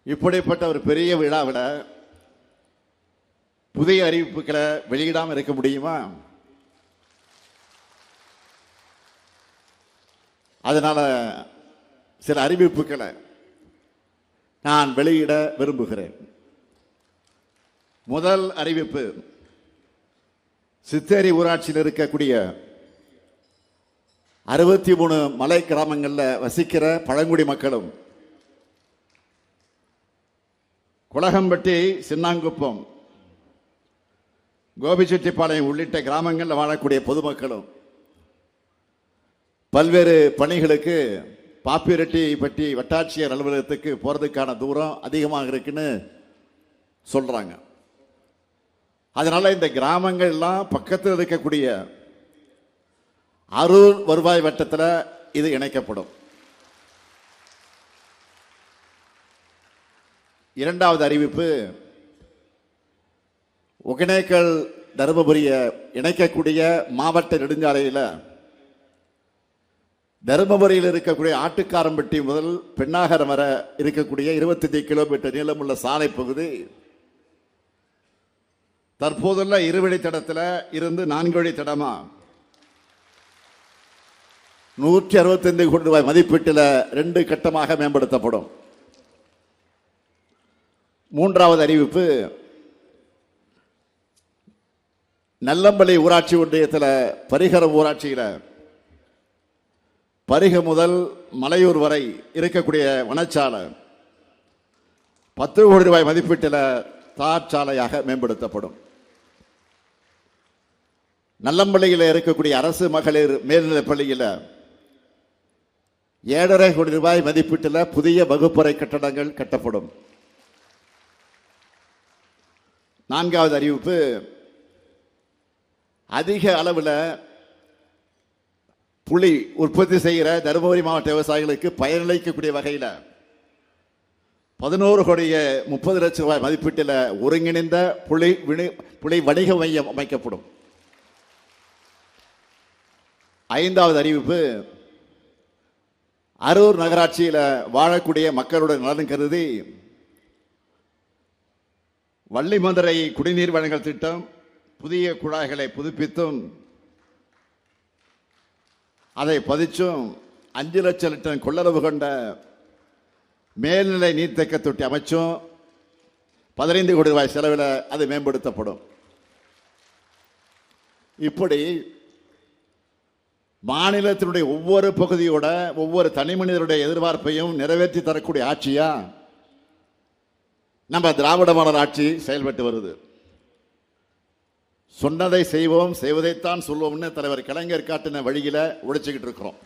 இப்படிப்பட்ட ஒரு பெரிய விழாவில் புதிய அறிவிப்புகளை வெளியிடாமல் இருக்க முடியுமா? அதனால சில அறிவிப்புகளை நான் வெளியிட விரும்புகிறேன். முதல் அறிவிப்பு, சித்தேரி ஊராட்சியில் இருக்கக்கூடிய 63 மலை கிராமங்களில் வசிக்கிற பழங்குடி மக்களும், குளகம்பட்டி, சின்னாங்குப்பம், கோபிச்செட்டிப்பாளையம் உள்ளிட்ட கிராமங்களில் வாழக்கூடிய பொதுமக்களும் பல்வேறு பணிகளுக்கு பாப்பிரெட்டிப்பட்டி வட்டாட்சியர் அலுவலகத்துக்கு போகிறதுக்கான தூரம் அதிகமாக இருக்குன்னு சொல்கிறாங்க. அதனால் இந்த கிராமங்கள்லாம் பக்கத்தில் இருக்கக்கூடிய அரூர் வருவாய் வட்டத்தில் இது இணைக்கப்படும். இரண்டாவது அறிவிப்பு, ஒகேனக்கல் தருமபுரியை இணைக்கக்கூடிய மாவட்ட நெடுஞ்சாலையில் தருமபுரியில் இருக்கக்கூடிய ஆட்டுக்காரம்பட்டி முதல் பெண்ணாகரம் வரை இருக்கக்கூடிய 25 கிலோமீட்டர் நீளமுள்ள சாலை பகுதி தற்போதுள்ள இருவழித்தடத்தில் இருந்து 4 வழித்தடமா 165 கோடி ரூபாய் மதிப்பீட்டில் 2 கட்டமாக மேம்படுத்தப்படும். மூன்றாவது அறிவிப்பு, நல்லம்பள்ளி ஊராட்சி ஒன்றியத்தில் பரிகரம் ஊராட்சியில் பரிக முதல் மலையூர் வரை இருக்கக்கூடிய வனச்சாலை 10 கோடி ரூபாய் மதிப்பீட்டில் தார் சாலையாக மேம்படுத்தப்படும். நல்லம்பள்ளியில் இருக்கக்கூடிய அரசு மகளிர் மேல்நிலைப் பள்ளியில் 7.5 கோடி ரூபாய் மதிப்பீட்டில் புதிய வகுப்பறை கட்டடங்கள் கட்டப்படும். நான்காவது அறிவிப்பு, அதிக அளவில் புளி உற்பத்தி செய்கிற தருமபுரி மாவட்ட விவசாயிகளுக்கு பயனளிக்கக்கூடிய வகையில் 11 கோடியே 30 லட்சம் ரூபாய் மதிப்பீட்டில் ஒருங்கிணைந்த புளி வணிக மையம் அமைக்கப்படும். ஐந்தாவது அறிவிப்பு, அரூர் நகராட்சியில் வாழக்கூடிய மக்களுடைய நலன் கருதி வள்ளிமதுரை குடிநீர் வழங்கல் திட்டம் புதிய குழாய்களை புதுப்பித்தும் அதை பதிச்சும் 5 லட்சம் லிட்டர் கொள்ளளவு கொண்ட மேல்நிலை நீர்த்தேக்க தொட்டி அமைச்சும் 15 கோடி ரூபாய் செலவில் அது மேம்படுத்தப்படும். இப்படி மாநிலத்தினுடைய ஒவ்வொரு பகுதியோட ஒவ்வொரு தனி மனிதருடைய எதிர்பார்ப்பையும் நிறைவேற்றி தரக்கூடிய ஆட்சியா நம்ம திராவிட மாடல் ஆட்சி செயல்பட்டு வருது. சொன்னதை செய்வோம், செய்வதைத்தான் சொல்வோம்னு தலைவர் கலைஞர் காட்டின வழியில உழைச்சிக்கிட்டு இருக்கிறோம்.